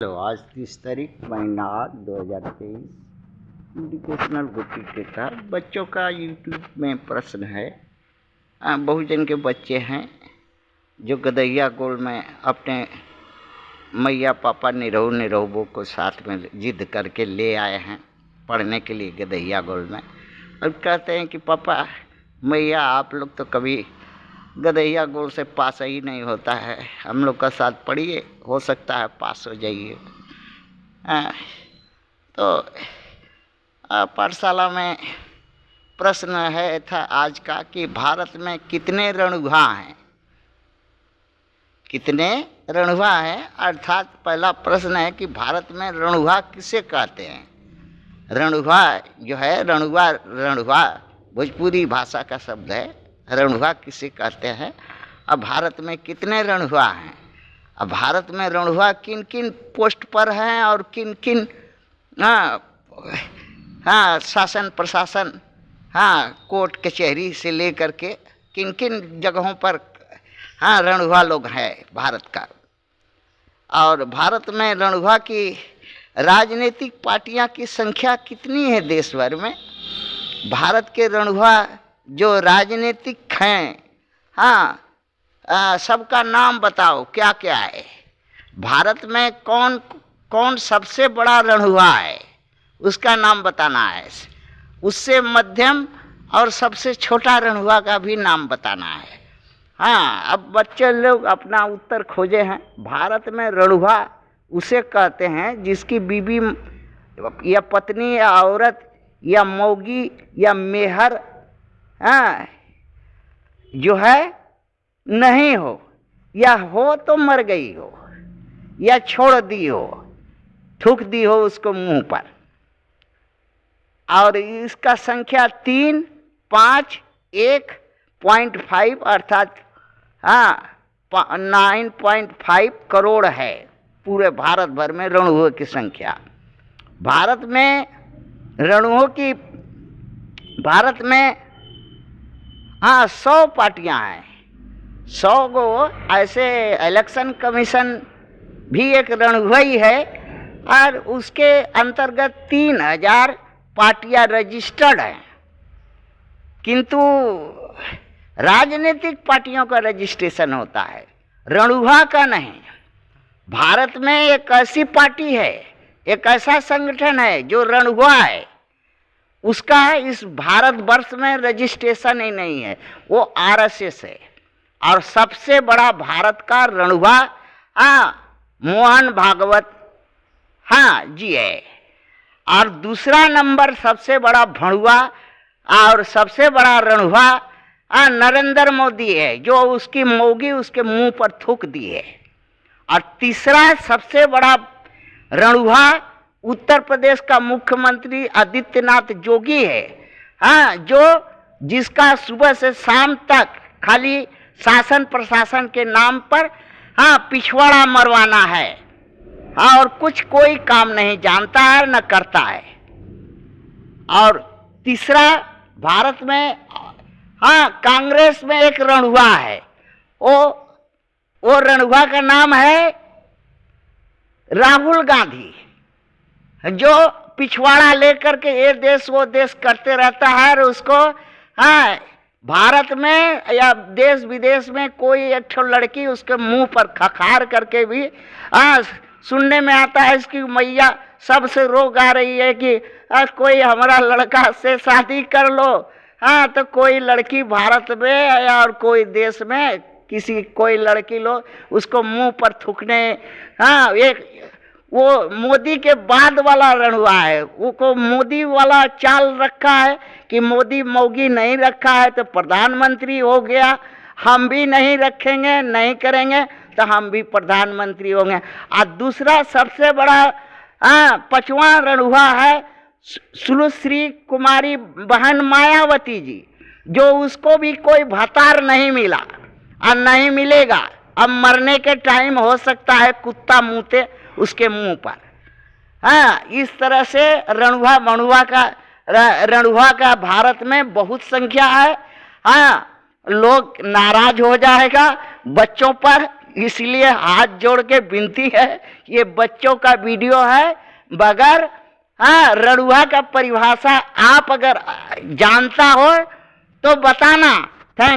तो आज 30 तारीख महीना 8 2023 एजुकेशनल गुट्टी के तहत बच्चों का यूट्यूब में प्रश्न है। बहुजन के बच्चे हैं जो गदैया गोल में अपने मैया पापा निरहू को साथ में जिद करके ले आए हैं पढ़ने के लिए गदैया गोल में, और कहते हैं कि पापा मैया आप लोग तो कभी गदैया गोल से पास ही नहीं होता है, हम लोग का साथ पढ़िए, हो सकता है पास हो जाइए। तो पाठशाला में प्रश्न है था आज का कि भारत में कितने रणुआ हैं, कितने रणुआ हैं, अर्थात पहला प्रश्न है कि भारत में रणुआ किसे कहते हैं। रणुआ जो है, रणुआ भोजपुरी भाषा का शब्द है, रणुआ किसे कहते हैं। अब भारत में कितने रणुआ हैं, अब भारत में रणुआ किन किन पोस्ट पर हैं और किन किन शासन प्रशासन कोर्ट कचहरी से लेकर के किन किन जगहों पर रणुआ लोग हैं भारत का। और भारत में रणुआ की राजनीतिक पार्टियां की संख्या कितनी है देश भर में। भारत के रणुआ जो राजनीतिक हैं, सबका नाम बताओ क्या क्या है। भारत में कौन कौन सबसे बड़ा रणुआ है उसका नाम बताना है, उससे मध्यम और सबसे छोटा रणुआ का भी नाम बताना है। अब बच्चे लोग अपना उत्तर खोजे हैं। भारत में रणुआ उसे कहते हैं जिसकी बीवी या पत्नी या औरत या मौगी या मेहर जो है नहीं हो, या हो तो मर गई हो, या छोड़ दी हो, थूक दी हो उसको मुंह पर। और इसका संख्या 3, 5, 1.5 अर्थात 9.5 करोड़ है पूरे भारत भर में रणुओं की संख्या। भारत में रणुओं की 100 पार्टियां हैं, 100 गो ऐसे। इलेक्शन कमीशन भी एक रणुआ ही है और उसके अंतर्गत 3000 पार्टियां रजिस्टर्ड हैं, किंतु राजनीतिक पार्टियों का रजिस्ट्रेशन होता है, रणुआ का नहीं। भारत में एक ऐसी पार्टी है, एक ऐसा संगठन है जो रणुआ है, उसका इस भारतवर्ष में रजिस्ट्रेशन ही नहीं है, वो आरएसएस है। और सबसे बड़ा भारत का रणुआ मोहन भागवत जी है। और दूसरा नंबर सबसे बड़ा भणुआ और सबसे बड़ा रणुआ नरेंद्र मोदी है, जो उसकी मौगी उसके मुंह पर थूक दी है। और तीसरा सबसे बड़ा रणुआ उत्तर प्रदेश का मुख्यमंत्री आदित्यनाथ जोगी है, जो जिसका सुबह से शाम तक खाली शासन प्रशासन के नाम पर पिछवाड़ा मरवाना है और कुछ कोई काम नहीं जानता है न करता है। और तीसरा भारत में कांग्रेस में एक रणुआ है, वो रणुआ का नाम है राहुल गांधी, जो पिछवाड़ा लेकर के ये देश वो देश करते रहता है। और उसको भारत में या देश विदेश में कोई एक ठो लड़की उसके मुंह पर खखार करके भी सुनने में आता है इसकी मैया सबसे रोग आ रही है कि कोई हमारा लड़का से शादी कर लो। तो कोई लड़की भारत में या और कोई देश में किसी कोई लड़की लो उसको मुंह पर थूकने, एक वो मोदी के बाद वाला रणुआ है, वो को मोदी वाला चाल रखा है कि मोदी मौगी नहीं रखा है तो प्रधानमंत्री हो गया, हम भी नहीं रखेंगे नहीं करेंगे तो हम भी प्रधानमंत्री होंगे। और दूसरा सबसे बड़ा 5वां रणुआ है सुश्री कुमारी बहन मायावती जी, जो उसको भी कोई भतार नहीं मिला और नहीं मिलेगा। अब मरने के टाइम हो सकता है कुत्ता मुँहते उसके मुंह पर। इस तरह से रणुआ का भारत में बहुत संख्या है। लोग नाराज हो जाएगा बच्चों पर इसलिए हाथ जोड़ के विनती है, ये बच्चों का वीडियो है, बगैर रणुआ का परिभाषा आप अगर जानता हो तो बताना। थैंक